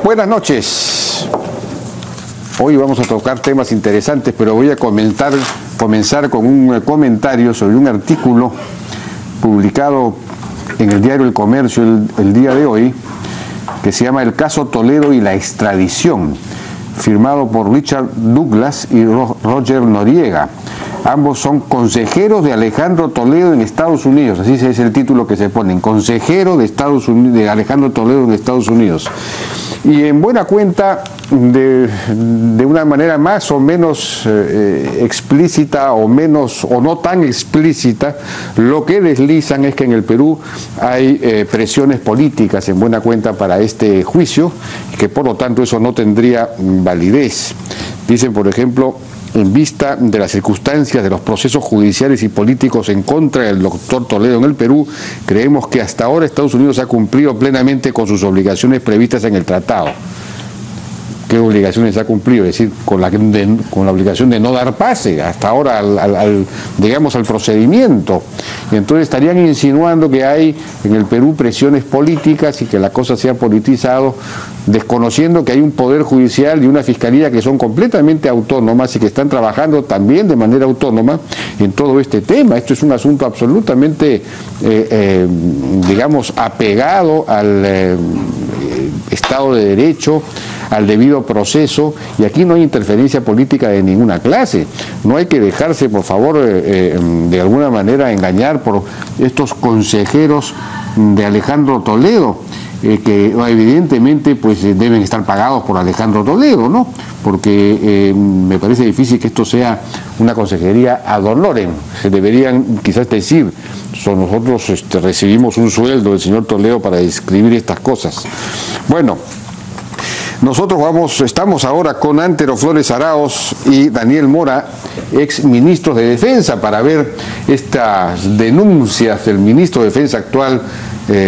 Buenas noches. Hoy vamos a tocar temas interesantes, pero voy a comenzar con un comentario sobre un artículo publicado en el diario El Comercio el día de hoy, que se llama El caso Toledo y la extradición, firmado por Richard Douglas y Roger Noriega. Ambos son consejeros de Alejandro Toledo en Estados Unidos, así es el título que se ponen, consejero de Estados Unidos, de Alejandro Toledo en Estados Unidos. Y en buena cuenta, de una manera más o menos explícita o no tan explícita, lo que deslizan es que en el Perú hay presiones políticas en buena cuenta para este juicio, y que por lo tanto eso no tendría validez. Dicen, por ejemplo, en vista de las circunstancias de los procesos judiciales y políticos en contra del doctor Toledo en el Perú, creemos que hasta ahora Estados Unidos ha cumplido plenamente con sus obligaciones previstas en el tratado. ¿Qué obligaciones ha cumplido? Es decir, con la obligación de no dar pase hasta ahora digamos, al procedimiento. Y entonces estarían insinuando que hay en el Perú presiones políticas y que la cosa se ha politizado, desconociendo que hay un poder judicial y una fiscalía que son completamente autónomas y que están trabajando también de manera autónoma en todo este tema. Esto es un asunto absolutamente, digamos, apegado al Estado de Derecho, al debido proceso, y aquí no hay interferencia política de ninguna clase. No hay que dejarse, por favor, de alguna manera engañar por estos consejeros de Alejandro Toledo, que evidentemente pues deben estar pagados por Alejandro Toledo, ¿no? Porque me parece difícil que esto sea una consejería ad honorem. Se deberían quizás decir, nosotros recibimos un sueldo del señor Toledo para escribir estas cosas. Bueno, nosotros estamos ahora con Antero Flores Araos y Daniel Mora, ex ministros de Defensa, para ver estas denuncias del ministro de Defensa actual,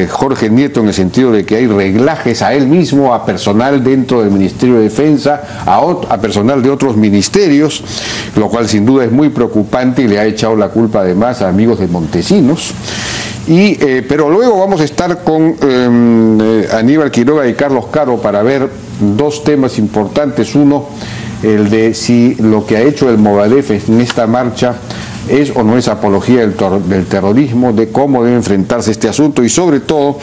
Jorge Nieto, en el sentido de que hay reglajes a él mismo, a personal dentro del Ministerio de Defensa, a personal de otros ministerios, lo cual sin duda es muy preocupante y le ha echado la culpa además a amigos de Montesinos. Pero luego vamos a estar con Aníbal Quiroga y Carlos Caro para ver dos temas importantes. Uno, el de si lo que ha hecho el Movadef en esta marcha es o no es apología del terrorismo, de cómo debe enfrentarse este asunto, y sobre todo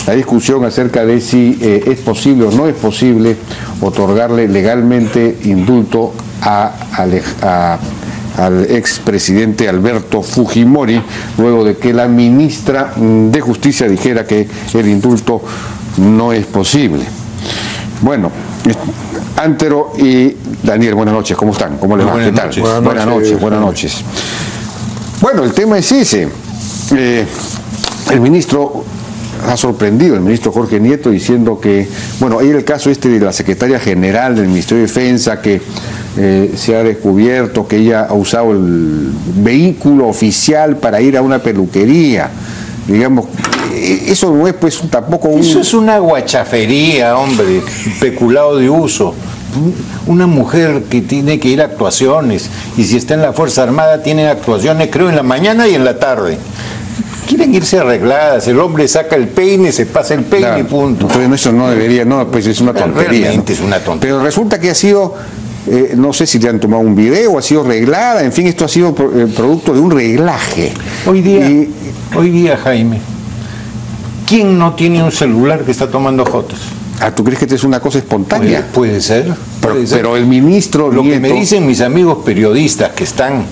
la discusión acerca de si es posible o no es posible otorgarle legalmente indulto al expresidente Alberto Fujimori, luego de que la ministra de Justicia dijera que el indulto no es posible. Bueno, Antero y Daniel, buenas noches, ¿cómo están? ¿Cómo les va? ¿Qué tal? Buenas noches, buenas noches. Bueno, el tema es ese. El ministro ha sorprendido, el ministro Jorge Nieto, diciendo que, bueno, hay el caso de la secretaria general del Ministerio de Defensa, que se ha descubierto que ella ha usado el vehículo oficial para ir a una peluquería. Digamos, eso no es pues tampoco un... Eso es una guachafería, hombre, peculado de uso. Una mujer que tiene que ir a actuaciones, y si está en la Fuerza Armada tiene actuaciones, creo, en la mañana y en la tarde. Quieren irse arregladas, el hombre saca el peine, se pasa el peine, claro, y punto. Entonces eso no debería, no, pues es una tontería. Realmente, ¿no? Es una tontería. Pero resulta que ha sido, no sé si le han tomado un video, ha sido arreglada, en fin, esto ha sido producto de un reglaje. Hoy día, Jaime, ¿quién no tiene un celular que está tomando fotos? ¿Tú crees que esto es una cosa espontánea? Puede ser. Pero el ministro Lo Nieto... que me dicen mis amigos periodistas que están,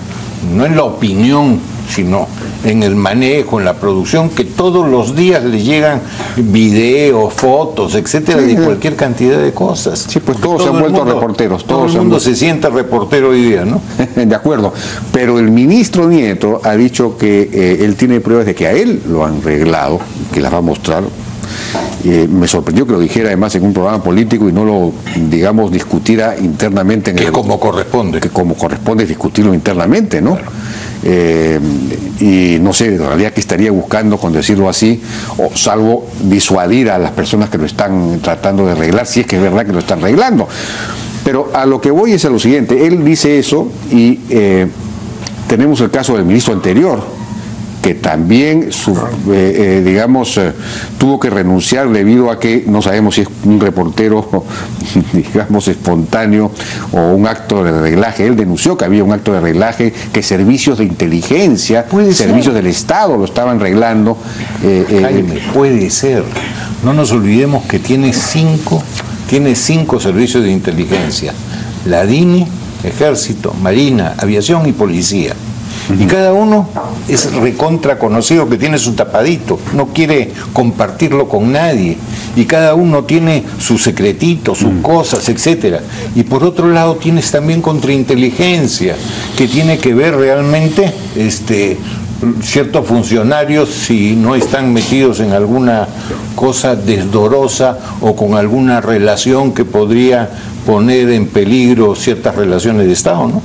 no en la opinión, sino en el manejo, en la producción, que todos los días les llegan videos, fotos, etcétera, sí, de cualquier cantidad de cosas. Sí, pues todos se han vuelto reporteros. Todo el mundo se siente reportero hoy día, ¿no? De acuerdo. Pero el ministro Nieto ha dicho que él tiene pruebas de que a él lo han reglado, que las va a mostrar. Me sorprendió que lo dijera además en un programa político y no lo, digamos, discutiera internamente. Como corresponde. Que como corresponde discutirlo internamente, ¿no? Claro. Y no sé, en realidad, qué estaría buscando con decirlo así, o salvo disuadir a las personas que lo están tratando de arreglar, si es que es verdad que lo están arreglando. Pero a lo que voy es a lo siguiente: él dice eso y tenemos el caso del ministro anterior, que también, tuvo que renunciar debido a que no sabemos si es un reportero, digamos, espontáneo o un acto de reglaje. Él denunció que había un acto de reglaje, que servicios de inteligencia, servicios del Estado lo estaban reglando. Jaime, puede ser. No nos olvidemos que tiene cinco servicios de inteligencia: la DINI, Ejército, Marina, Aviación y Policía. Y cada uno es recontra conocido que tiene su tapadito, no quiere compartirlo con nadie. Y cada uno tiene sus secretitos, sus cosas, etcétera. Y por otro lado tienes también contrainteligencia, que tiene que ver realmente ciertos funcionarios si no están metidos en alguna cosa desdorosa o con alguna relación que podría poner en peligro ciertas relaciones de Estado, ¿no?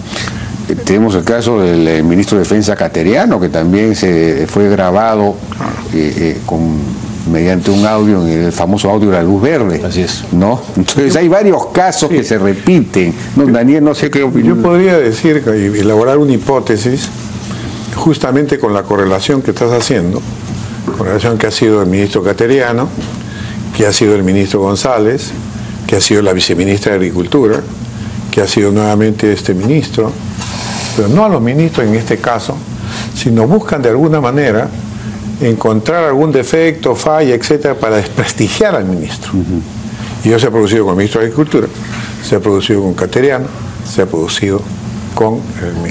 Tenemos el caso del ministro de Defensa Cateriano, que también se fue grabado mediante un audio, en el famoso audio de la luz verde. Así es. ¿No? Entonces hay varios casos que se repiten. No, Daniel, no sé qué opinión. Yo podría decir, elaborar una hipótesis, justamente con la correlación que estás haciendo, correlación que ha sido el ministro Cateriano, que ha sido el ministro González, que ha sido la viceministra de Agricultura, que ha sido nuevamente este ministro, pero no a los ministros en este caso, sino buscan de alguna manera encontrar algún defecto, falla, etcétera, para desprestigiar al ministro. Y eso se ha producido con el ministro de Agricultura, se ha producido con Cateriano, se ha producido con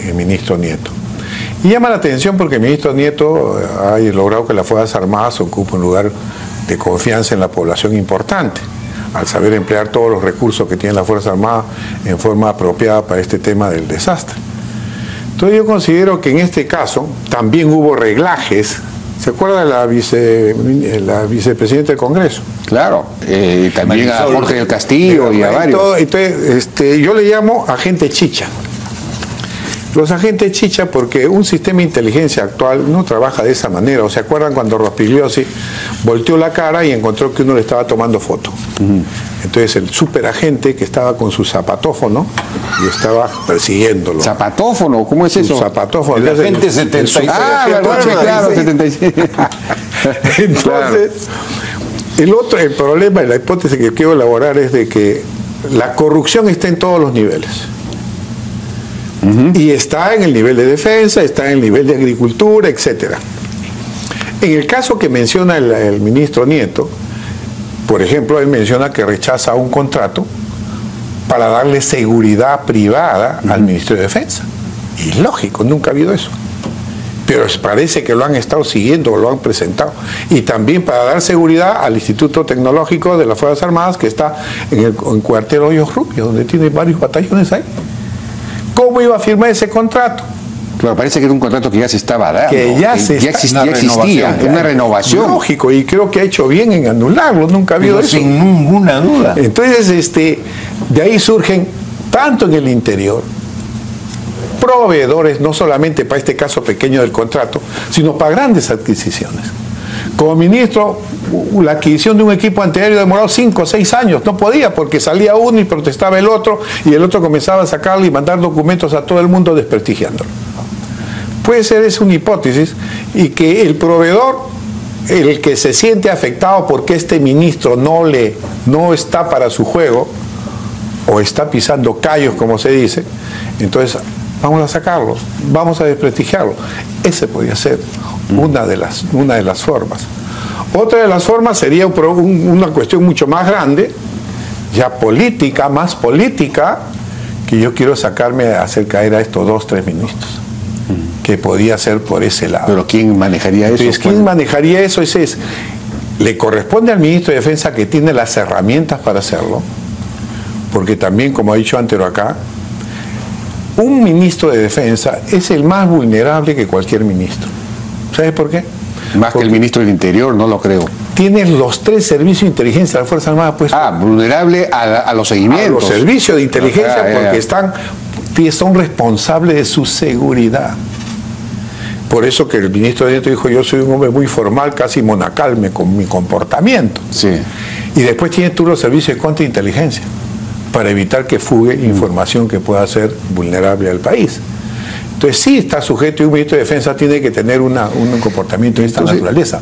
el ministro Nieto. Y llama la atención porque el ministro Nieto ha logrado que las Fuerzas Armadas ocupen un lugar de confianza en la población importante, al saber emplear todos los recursos que tiene la Fuerza Armada en forma apropiada para este tema del desastre. Entonces yo considero que en este caso también hubo reglajes. ¿Se acuerda de la vicepresidenta del Congreso? Claro, también a Jorge del Castillo y a varios. Entonces, yo le llamo agente chicha. Los agentes chicha, porque un sistema de inteligencia actual no trabaja de esa manera. ¿O se acuerdan cuando Rospigliosi volteó la cara y encontró que uno le estaba tomando foto? Entonces el superagente que estaba con su zapatófono y estaba persiguiéndolo. ¿Zapatófono? ¿Cómo es eso? Zapatófono. El agente 76. Claro, 76. Entonces, el problema y la hipótesis que quiero elaborar es de que la corrupción está en todos los niveles. Y está en el nivel de defensa, está en el nivel de agricultura, etcétera. En el caso que menciona el ministro Nieto, por ejemplo, él menciona que rechaza un contrato para darle seguridad privada al ministro de Defensa. Y lógico, nunca ha habido eso. Pero parece que lo han estado siguiendo o lo han presentado. Y también para dar seguridad al Instituto Tecnológico de las Fuerzas Armadas, que está en el cuartel Hoyos Rubios, donde tiene varios batallones ahí. ¿Cómo iba a firmar ese contrato? Claro, parece que era un contrato que ya se estaba dando. Que ya existía, una renovación. Lógico, y creo que ha hecho bien en anularlo, nunca ha habido eso. Sin ninguna duda. Entonces, de ahí surgen, tanto en el interior, proveedores, no solamente para este caso pequeño del contrato, sino para grandes adquisiciones. Como ministro, la adquisición de un equipo antiaéreo demoró 5 o 6 años, no podía porque salía uno y protestaba el otro y el otro comenzaba a sacarle y mandar documentos a todo el mundo desprestigiándolo. Puede ser esa una hipótesis y que el proveedor, el que se siente afectado porque este ministro no está para su juego o está pisando callos como se dice, entonces vamos a sacarlo, vamos a desprestigiarlo. Ese podría ser una de las formas. Otra de las formas sería una cuestión mucho más grande, ya política, más política, que yo quiero hacer caer a estos 2 o 3 ministros, que podía ser por ese lado. Pero ¿quién manejaría eso? Entonces, ¿quién manejaría eso? Le corresponde al ministro de Defensa, que tiene las herramientas para hacerlo, porque también, como ha dicho antes acá, un ministro de Defensa es el más vulnerable que cualquier ministro. ¿Sabes por qué? Más que el ministro del Interior, no lo creo. Tienes los 3 servicios de inteligencia de las Fuerzas Armadas puestos. Vulnerable a los seguimientos. A los servicios de inteligencia, porque son responsables de su seguridad. Por eso que el ministro de Nieto dijo, yo soy un hombre muy formal, casi monacal con mi comportamiento. Sí. Y después tienes tú los servicios de contrainteligencia, para evitar que fugue información que pueda ser vulnerable al país. Entonces sí está sujeto y un ministro de Defensa tiene que tener un comportamiento de esta naturaleza.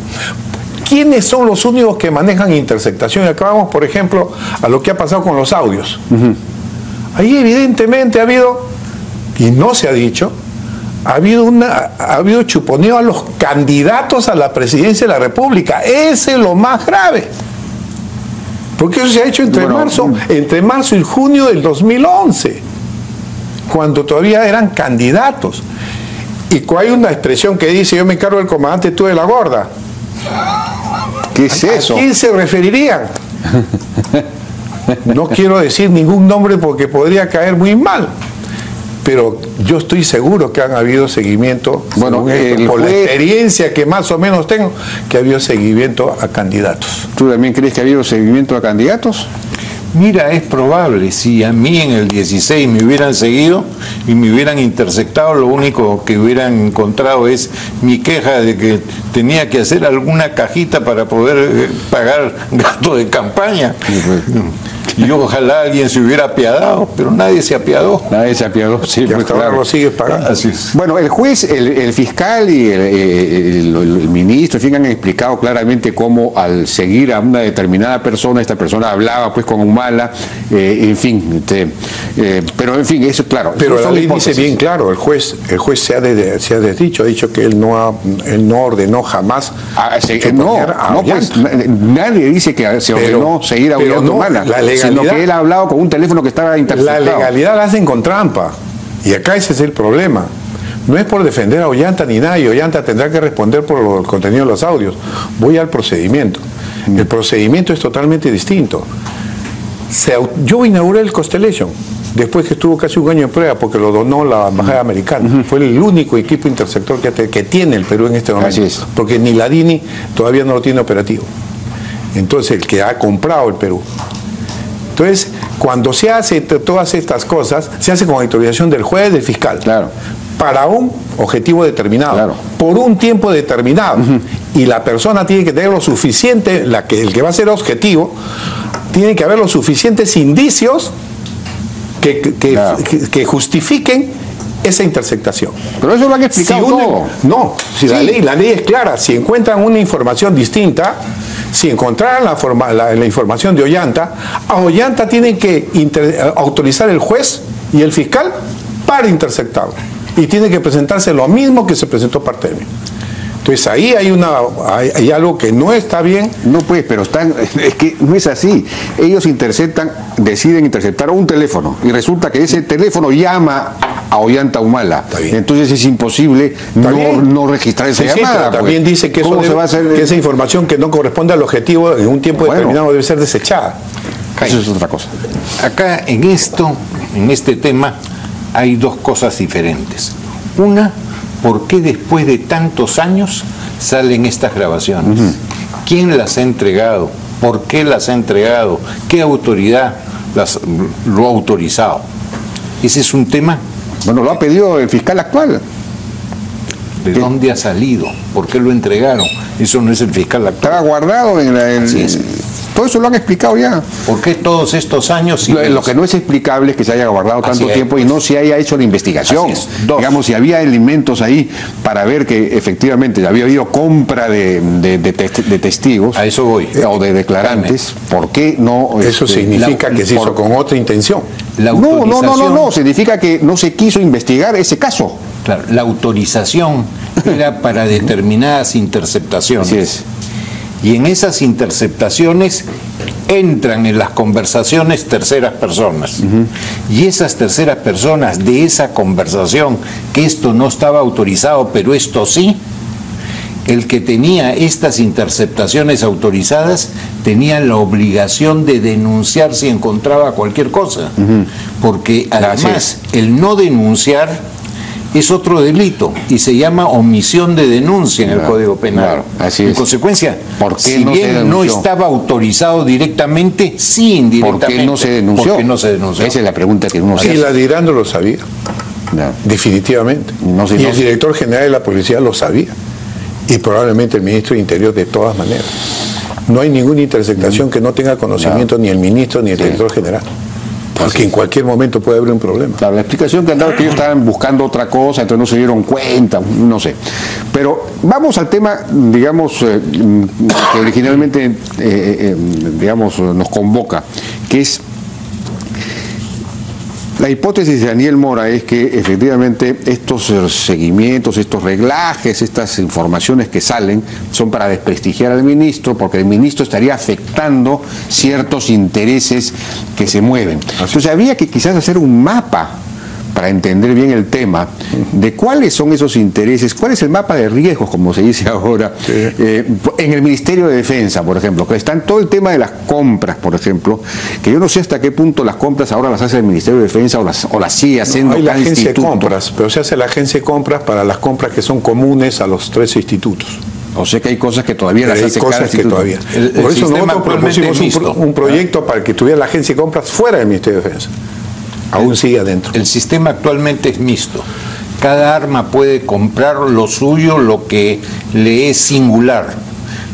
¿Quiénes son los únicos que manejan interceptación? Y acá vamos, por ejemplo, a lo que ha pasado con los audios. Ahí evidentemente ha habido, y no se ha dicho, ha habido chuponeo a los candidatos a la presidencia de la República. Ese es lo más grave. Porque eso se ha hecho entre marzo y junio del 2011, cuando todavía eran candidatos. Y hay una expresión que dice: yo me encargo del comandante, tú de la gorda. ¿Qué es eso? ¿A quién se referirían? No quiero decir ningún nombre porque podría caer muy mal, pero yo estoy seguro que han habido seguimiento, por la experiencia que más o menos tengo, que ha habido seguimiento a candidatos. ¿Tú también crees que ha habido seguimiento a candidatos? Mira, es probable, si a mí en el 16 me hubieran seguido y me hubieran interceptado, lo único que hubieran encontrado es mi queja de que tenía que hacer alguna cajita para poder pagar gasto de campaña. Y ojalá alguien se hubiera apiadado, pero nadie se apiadó. Nadie se apiadó, sí, pues claro, lo sigues pagando. Así es. Bueno, el juez, el fiscal y el ministro, en fin, han explicado claramente cómo al seguir a una determinada persona, esta persona hablaba pues con Humala, en fin, pero en fin, eso claro. Pero la ley dice bien claro, el juez se ha desdicho, ha dicho que él no ordenó jamás. Pues nadie dice que se ordenó seguir a Humala. Sino que él ha hablado con un teléfono que estaba interceptado. La legalidad la hacen con trampa. Y acá ese es el problema. No es por defender a Ollanta ni nada, y Ollanta tendrá que responder por el contenido de los audios. Voy al procedimiento. El procedimiento es totalmente distinto. Yo inauguré el Constellation, después que estuvo casi un año en prueba, porque lo donó la Embajada Americana. Fue el único equipo interceptor que tiene el Perú en este momento. Así es. Porque ni la DINI todavía no lo tiene operativo. Entonces, el que ha comprado el Perú. Entonces, cuando se hace todas estas cosas, se hace con autorización del juez, del fiscal. Claro. Para un objetivo determinado, claro, por un tiempo determinado. Y la persona tiene que tener lo suficiente, el que va a ser objetivo, tiene que haber los suficientes indicios que justifiquen esa interceptación. Pero eso lo han explicado todo. No, si sí. La ley es clara. Si encuentran una información distinta, si encontraran la información de Ollanta, a Ollanta tienen que autorizar el juez y el fiscal para interceptarlo. Y tiene que presentarse lo mismo que se presentó Partemio. Entonces ahí hay algo que no está bien. No pues, pero es que no es así. Ellos deciden interceptar un teléfono y resulta que ese teléfono llama a Ollanta Humala. Entonces es imposible no registrar esa llamada. Pero también dice que, esa información que no corresponde al objetivo en un tiempo determinado debe ser desechada. Eso es otra cosa. Acá en este tema hay dos cosas diferentes. Una, ¿por qué después de tantos años salen estas grabaciones? ¿Quién las ha entregado? ¿Por qué las ha entregado? ¿Qué autoridad lo ha autorizado? Ese es un tema. Bueno, lo ha pedido el fiscal actual. ¿De dónde ha salido? ¿Por qué lo entregaron? Eso no es el fiscal actual. Estaba guardado todo eso lo han explicado ya. ¿Por qué todos estos años? Lo que no es explicable es que se haya guardado tanto tiempo y no se haya hecho la investigación. Digamos, si había elementos ahí para ver que efectivamente había habido compra de testigos. A eso voy. O de declarantes. ¿Por qué no? Eso significa que se hizo con otra intención. No. Significa que no se quiso investigar ese caso. Claro, la autorización era para determinadas interceptaciones. Así es. Y en esas interceptaciones entran en las conversaciones terceras personas. Y esas terceras personas de esa conversación, que esto no estaba autorizado, pero esto sí, el que tenía estas interceptaciones autorizadas tenía la obligación de denunciar si encontraba cualquier cosa. Porque además el no denunciar es otro delito y se llama omisión de denuncia en el Código Penal. Claro, así es. En consecuencia, ¿por qué si bien no estaba autorizado directamente, sí indirectamente. ¿Por qué no se denunció? ¿Por qué no se denunció? Esa es la pregunta que uno se hace. Y la DIRAN no lo sabía. Definitivamente. Y el director general de la policía lo sabía. Y probablemente el ministro de Interior de todas maneras. No hay ninguna interceptación que no tenga conocimiento ni el ministro ni el director general. Porque en cualquier momento puede haber un problema. Claro, la explicación que han dado es que ellos estaban buscando otra cosa, entonces no se dieron cuenta, no sé. Pero vamos al tema, digamos, que originalmente, digamos, nos convoca, que es la hipótesis de Daniel Mora es que efectivamente estos seguimientos, estos reglajes, estas informaciones que salen son para desprestigiar al ministro, porque el ministro estaría afectando ciertos intereses que se mueven. Entonces había que quizás hacer un mapa para entender bien el tema de cuáles son esos intereses, cuál es el mapa de riesgos, como se dice ahora, sí. En el Ministerio de Defensa, por ejemplo, que está en todo el tema de las compras, por ejemplo, que yo no sé hasta qué punto las compras ahora las hace el Ministerio de Defensa o las sigue haciendo. No, hay la agencia instituto. de compras, pero se hace la agencia de compras para las compras que son comunes a los 3 institutos. O sea que hay cosas que todavía las hace cada instituto. Por eso nosotros propusimos un proyecto para que tuviera la agencia de compras fuera del Ministerio de Defensa. Aún sigue adentro. El sistema actualmente es mixto. Cada arma puede comprar lo suyo, lo que le es singular.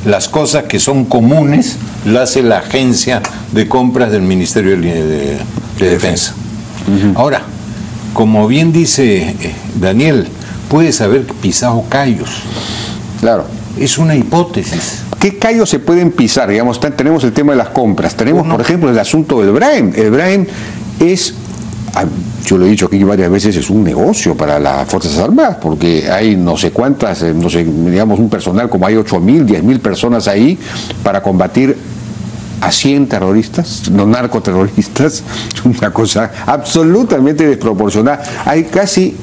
Las cosas que son comunes las hace la agencia de compras del Ministerio de Defensa. Ahora, como bien dice Daniel, puedes haber pisado callos. Claro. Es una hipótesis. ¿Qué callos se pueden pisar? Digamos, tenemos el tema de las compras. Tenemos, por ejemplo, el asunto del BRAEM. El BRAEM es, yo lo he dicho aquí varias veces, es un negocio para las Fuerzas Armadas, porque hay no sé cuántas, no sé, digamos un personal como hay 8.000, 10.000 personas ahí para combatir a 100 terroristas, no narcoterroristas, una cosa absolutamente desproporcionada. Hay casi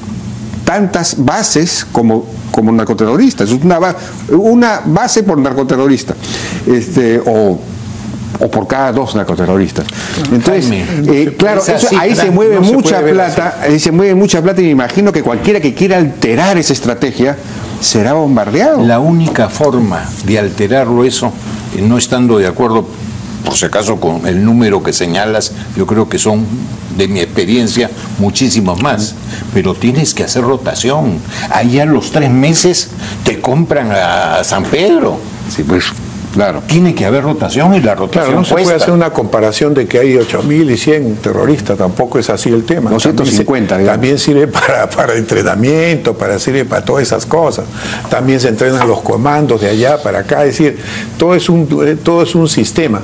tantas bases como narcoterroristas, es una base por narcoterrorista, o por cada 2 narcoterroristas. Entonces, claro, ahí se mueve mucha plata, ahí se mueve mucha plata, y me imagino que cualquiera que quiera alterar esa estrategia será bombardeado. La única forma de alterarlo eso, no estando de acuerdo, por si acaso, con el número que señalas, yo creo que son, de mi experiencia, muchísimos más, pero tienes que hacer rotación. Allá a los 3 meses te compran a San Pedro. Sí, pues, claro. Tiene que haber rotación, y la rotación Claro, no se puede hacer una comparación de que hay 8.000 y 100 terroristas, tampoco es así el tema. 250, también sirve para entrenamiento, sirve para todas esas cosas. También se entrenan los comandos de allá para acá, es decir, todo es un sistema.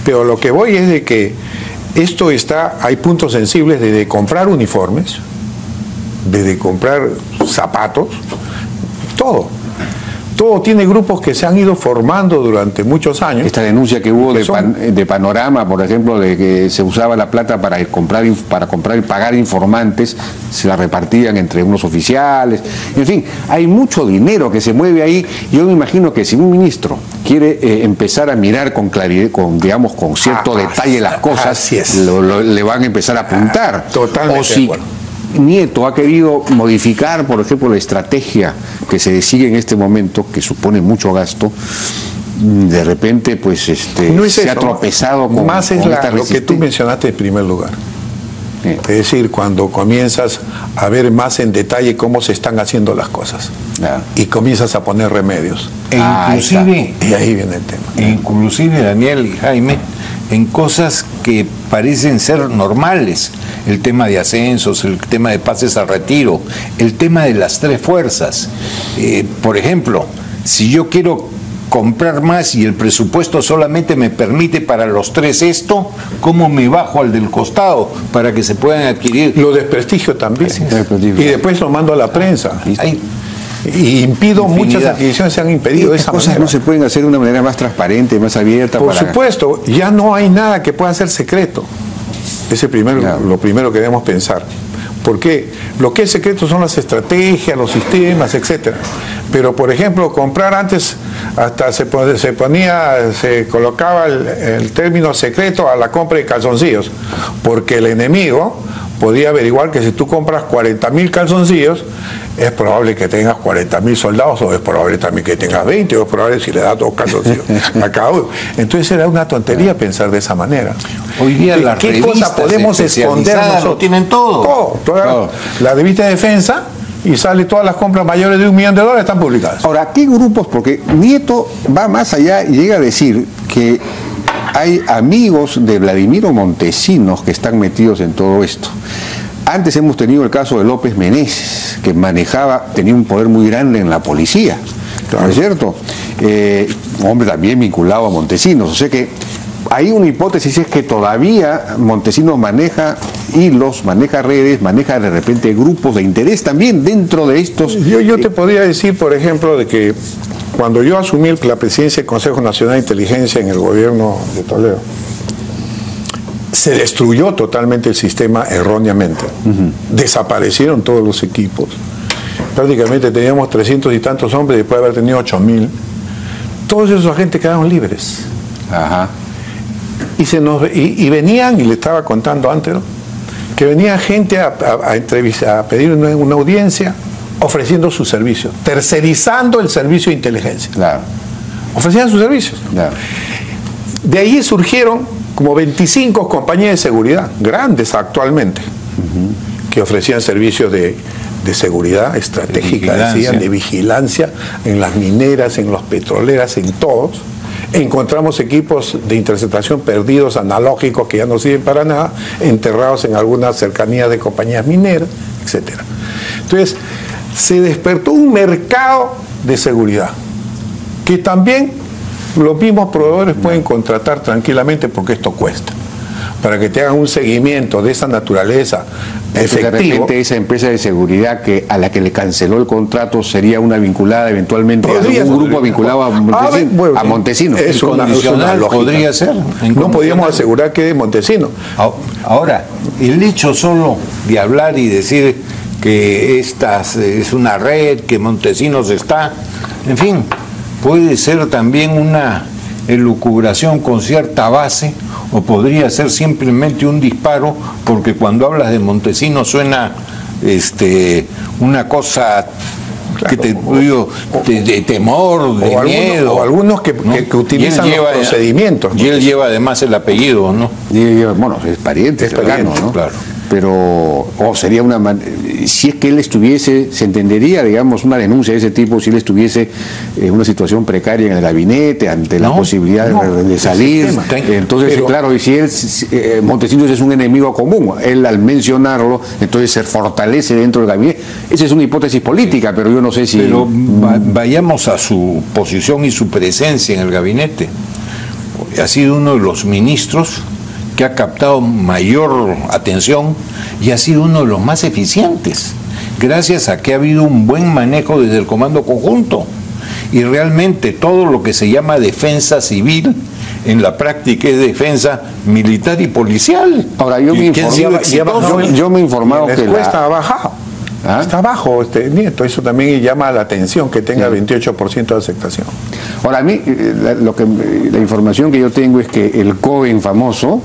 Pero lo que voy es de que hay puntos sensibles desde comprar uniformes, desde comprar zapatos, todo tiene grupos que se han ido formando durante muchos años. Esta denuncia que hubo de Panorama, por ejemplo, de que se usaba la plata para comprar y pagar informantes, se la repartían entre unos oficiales, en fin, hay mucho dinero que se mueve ahí. Yo me imagino que si un ministro quiere empezar a mirar con claridad, con cierto detalle las cosas, le van a empezar a apuntar. Totalmente. O si Nieto ha querido modificar, por ejemplo, la estrategia que se sigue en este momento, que supone mucho gasto, de repente pues se ha tropezado con más es lo que tú mencionaste en primer lugar. Es decir, cuando comienzas a ver más en detalle cómo se están haciendo las cosas, y comienzas a poner remedios. Y ahí viene el tema. Inclusive, Daniel y Jaime, en cosas que parecen ser normales, el tema de ascensos, el tema de pases al retiro, el tema de las 3 fuerzas. Por ejemplo, si yo quiero comprar más y el presupuesto solamente me permite para los 3 esto, ¿cómo me bajo al del costado para que se puedan adquirir? Lo desprestigio también. Y después lo mando a la prensa. Y impido, muchas adquisiciones se han impedido. Esas cosas no se pueden hacer de una manera más transparente, más abierta. Por supuesto, ya no hay nada que pueda ser secreto. Ese lo primero que debemos pensar. Porque lo que es secreto son las estrategias, los sistemas, etcétera. Pero, por ejemplo, comprar antes, hasta se colocaba el término secreto a la compra de calzoncillos, porque el enemigo podía averiguar que si tú compras 40.000 calzoncillos, es probable que tengas 40.000 soldados, o es probable también que tengas 20, o es probable si le das 2 calzoncillos a cada uno. Entonces era una tontería pensar de esa manera. Hoy día las ¿qué cosa podemos esconder nosotros? Lo tienen todo. La revista de defensa, y sale todas las compras mayores de $1 millón están publicadas. Ahora, ¿qué grupos? Porque Nieto va más allá y llega a decir que hay amigos de Vladimiro Montesinos que están metidos en todo esto. Antes hemos tenido el caso de López Meneses, que tenía un poder muy grande en la policía, ¿no es cierto? Hombre también vinculado a Montesinos, o sea que hay una hipótesis, es que todavía Montesinos maneja hilos, maneja redes, maneja de repente grupos de interés también dentro de estos. Yo te podría decir, por ejemplo, de que cuando yo asumí la presidencia del Consejo Nacional de Inteligencia en el gobierno de Toledo, se destruyó totalmente el sistema erróneamente. Desaparecieron todos los equipos. Prácticamente teníamos 300 y tantos hombres después de haber tenido 8.000. Todos esos agentes quedaron libres. Ajá. Y venían, y le estaba contando antes, ¿no?, que venía gente a pedir una audiencia ofreciendo sus servicios, tercerizando el servicio de inteligencia. Claro. Ofrecían sus servicios. Claro. De ahí surgieron como 25 compañías de seguridad, grandes actualmente, que ofrecían servicios de seguridad estratégica, decían, de vigilancia en las mineras, en las petroleras, en todos. Encontramos equipos de interceptación perdidos, analógicos, que ya no sirven para nada, enterrados en algunas cercanías de compañías mineras, etc. Entonces, se despertó un mercado de seguridad, que también los mismos proveedores pueden contratar tranquilamente, porque esto cuesta, para que te hagan un seguimiento de esa naturaleza efectivo. De repente esa empresa de seguridad a la que le canceló el contrato sería una vinculada eventualmente a un grupo vinculado a Montesinos. Es una lógica. Podría ser. No podíamos asegurar que es Montesinos. Ahora, el hecho solo de hablar y decir que esta es una red, que Montesinos está, en fin, puede ser también una elucubración con cierta base, o podría ser simplemente un disparo, porque cuando hablas de Montesinos suena una cosa, claro, de temor, de miedo. O algunos que utilizan los procedimientos. Y él lleva además el apellido, ¿no? Bueno, es pariente, ¿no? Claro. Pero sería si es que él estuviese, se entendería, digamos, una denuncia de ese tipo si él estuviese en una situación precaria en el gabinete, ante la posibilidad de salir. Entonces, pero, claro, y si Montesinos es un enemigo común, él al mencionarlo, entonces se fortalece dentro del gabinete. Esa es una hipótesis política, pero yo no sé si... Pero vayamos a su posición y su presencia en el gabinete. Ha sido uno de los ministros que ha captado mayor atención y ha sido uno de los más eficientes, gracias a que ha habido un buen manejo desde el Comando Conjunto. Y realmente todo lo que se llama defensa civil, en la práctica es defensa militar y policial. Ahora, yo me he informado que la encuesta ha bajado. Está bajo Nieto, eso también llama la atención, que tenga 28% de aceptación. Ahora, a mí, la información que yo tengo es que el Coven famoso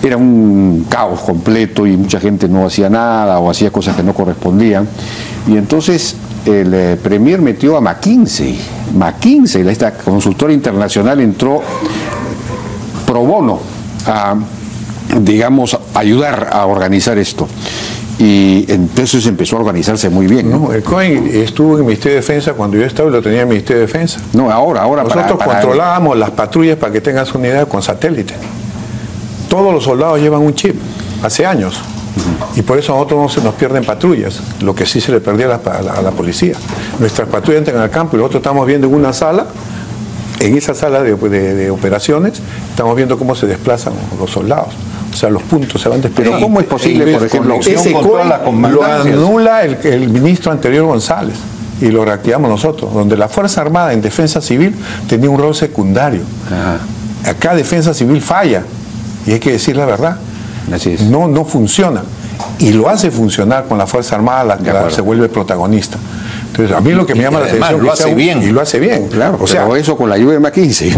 era un caos completo y mucha gente no hacía nada o hacía cosas que no correspondían. Y entonces el Premier metió a McKinsey. McKinsey, esta consultora internacional, entró pro bono a, digamos, ayudar a organizar esto. Y entonces empezó a organizarse muy bien. No, el COIN estuvo en el Ministerio de Defensa cuando yo estaba y lo tenía en el Ministerio de Defensa. No, ahora nosotros controlábamos las patrullas, para que tengas una idea, con satélite. Todos los soldados llevan un chip, hace años. Y por eso a nosotros no se nos pierden patrullas, lo que sí se le perdía a la policía. Nuestras patrullas entran al campo y nosotros estamos viendo en una sala, en esa sala de operaciones, estamos viendo cómo se desplazan los soldados. O sea, los puntos se van desplegando. Pero ¿cómo es posible, por ejemplo, ese lo anula el ministro anterior González y lo reactivamos nosotros, donde la Fuerza Armada en defensa civil tenía un rol secundario. Acá defensa civil falla, y hay que decir la verdad. Así es. No funciona. Y lo hace funcionar con la Fuerza Armada, la que se vuelve protagonista. Entonces, a mí lo que me llama la atención lo hace bien. Y lo hace bien, claro. O sea, eso con la ayuda de McKinsey.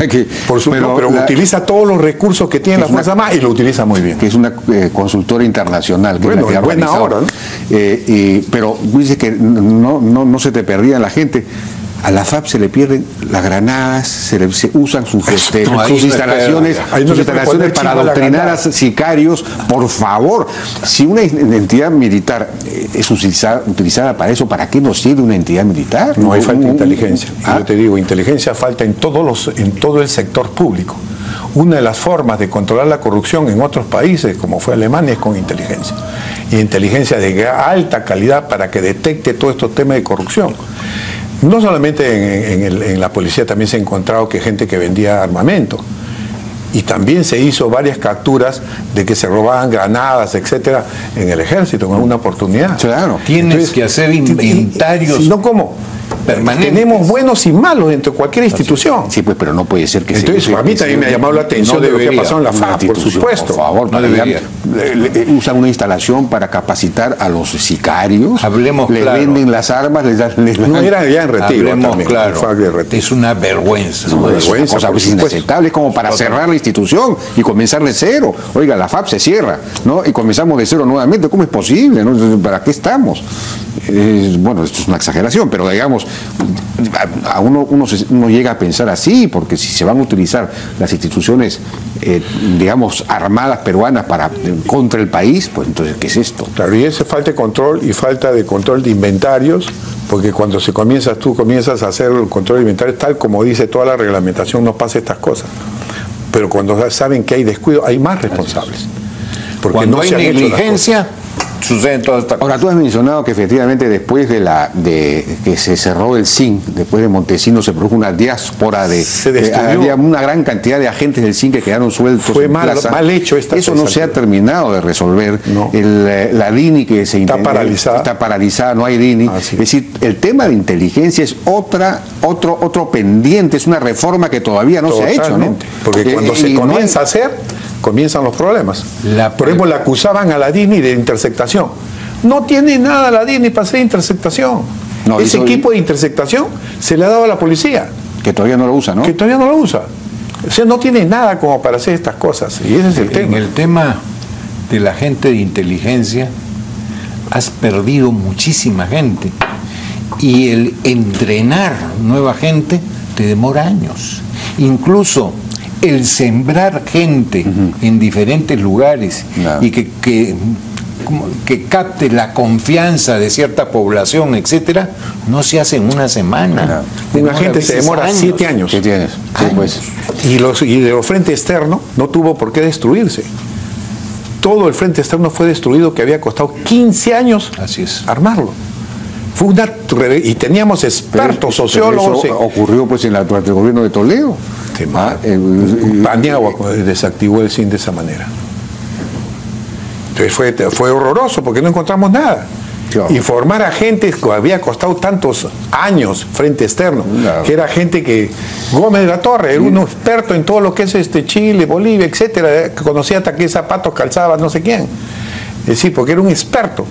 Por supuesto, pero utiliza todos los recursos que tiene la Fuerza Armada y lo utiliza muy bien. Que es una consultora internacional. Que bueno, es buena hora, ¿no? Pero dices que no se te perdía la gente. A la FAP se le pierden las granadas, se usan sus instalaciones, para adoctrinar a sicarios. Por favor, si una entidad militar es utilizada para eso, ¿para qué nos sirve una entidad militar? No hay falta de inteligencia. Yo te digo, inteligencia falta en todo el sector público. una de las formas de controlar la corrupción en otros países, como fue Alemania, es con inteligencia. Y inteligencia de alta calidad para que detecte todos estos temas de corrupción. No solamente en la policía, también se ha encontrado que gente que vendía armamento. Y también se hizo varias capturas de que se robaban granadas, etcétera, en el ejército en alguna oportunidad. Claro. Tienes que hacer inventarios. No, ¿cómo? Permanentes. Tenemos buenos y malos dentro de cualquier institución. Sí, pues, pero no puede ser que Entonces, a mí también me ha llamado la atención de lo que ha pasado en la FAP, por supuesto. Por favor, no debería. Usan una instalación para capacitar a los sicarios. Hablemos les claro. Venden las armas, les dan... No, era ya en retiro. Hablemos también, claro. FAC de retiro. Es una vergüenza. Es una vergüenza, cosa por supuesto. inaceptable, es como para cerrar la institución y comenzar de cero. Oiga, la FAP se cierra, ¿no? Y comenzamos de cero nuevamente. ¿Cómo es posible? ¿No? ¿Para qué estamos? Bueno, esto es una exageración, pero digamos, a uno llega a pensar así, porque si se van a utilizar las instituciones, digamos, armadas peruanas contra el país, pues entonces, ¿qué es esto? Claro, y ese falta de control y falta de control de inventarios, porque cuando tú comienzas a hacer el control de inventarios, tal como dice toda la reglamentación, no pasa estas cosas. Pero cuando saben que hay descuido, hay más responsables. Porque cuando no hay se han hecho las negligencia, suceden todas estas cosas. Ahora, tú has mencionado que efectivamente después de que se cerró el CIN, después de Montesinos, se produjo una diáspora Se destruyó. había una gran cantidad de agentes del CIN que quedaron sueltos. Fue en mal hecho esta Eso no se ha terminado de resolver. No. La DINI que se Está paralizada. Está paralizada, no hay DINI. Así es decir, el tema de inteligencia es otro pendiente, es una reforma que todavía no se ha hecho, ¿no? Porque cuando se comienza a hacer, comienzan los problemas. Por ejemplo, le acusaban a la DINI de interceptación. No tiene nada la DINI para hacer interceptación. No, ese equipo de interceptación se le ha dado a la policía. Que todavía no lo usa, ¿no? Que todavía no lo usa. O sea, no tiene nada como para hacer estas cosas. Y ese es el tema. En el tema de la gente de inteligencia, has perdido muchísima gente. Y el entrenar nueva gente te demora años. Incluso el sembrar gente en diferentes lugares y que capte la confianza de cierta población, etcétera, no se hace en una semana. Una gente se demora 7 años. ¿Qué tienes? Sí, pues. Y de los frente externo no tuvo por qué destruirse. Todo el frente externo fue destruido, que había costado 15 años Así es. armarlo. Fue y teníamos expertos, sociólogos. Pero eso ocurrió pues durante el gobierno de Toledo. Paniagua desactivó el CIN de esa manera. Entonces fue horroroso porque no encontramos nada. Claro. Y formar a gente que había costado tantos años frente externo, claro, que era gente que Gómez de la Torre era un experto en todo lo que es Chile, Bolivia, etcétera, que conocía hasta qué zapatos calzaba no sé quién. Es decir, porque era un experto.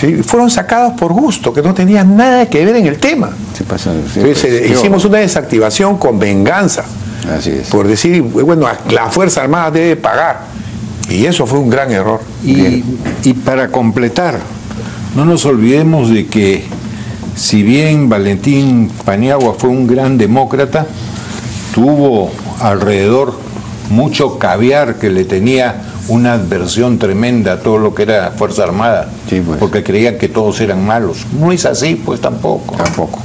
¿Sí? Fueron sacados por gusto, que no tenían nada que ver en el tema. Sí, pasa, sí, entonces, hicimos una desactivación con venganza. Así es. Por decir, bueno, la Fuerza Armada debe pagar. Y eso fue un gran error. Y para completar, no nos olvidemos de que si bien Valentín Paniagua fue un gran demócrata, tuvo alrededor mucho caviar que le tenía una adversión tremenda a todo lo que era Fuerza Armada, sí, pues, porque creían que todos eran malos. No es así, pues tampoco. Tampoco.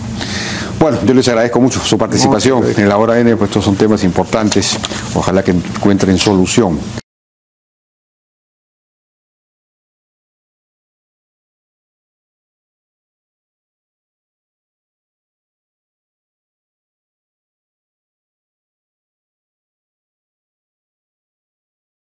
Bueno, yo les agradezco mucho su participación en la hora N, pues estos son temas importantes, ojalá que encuentren solución.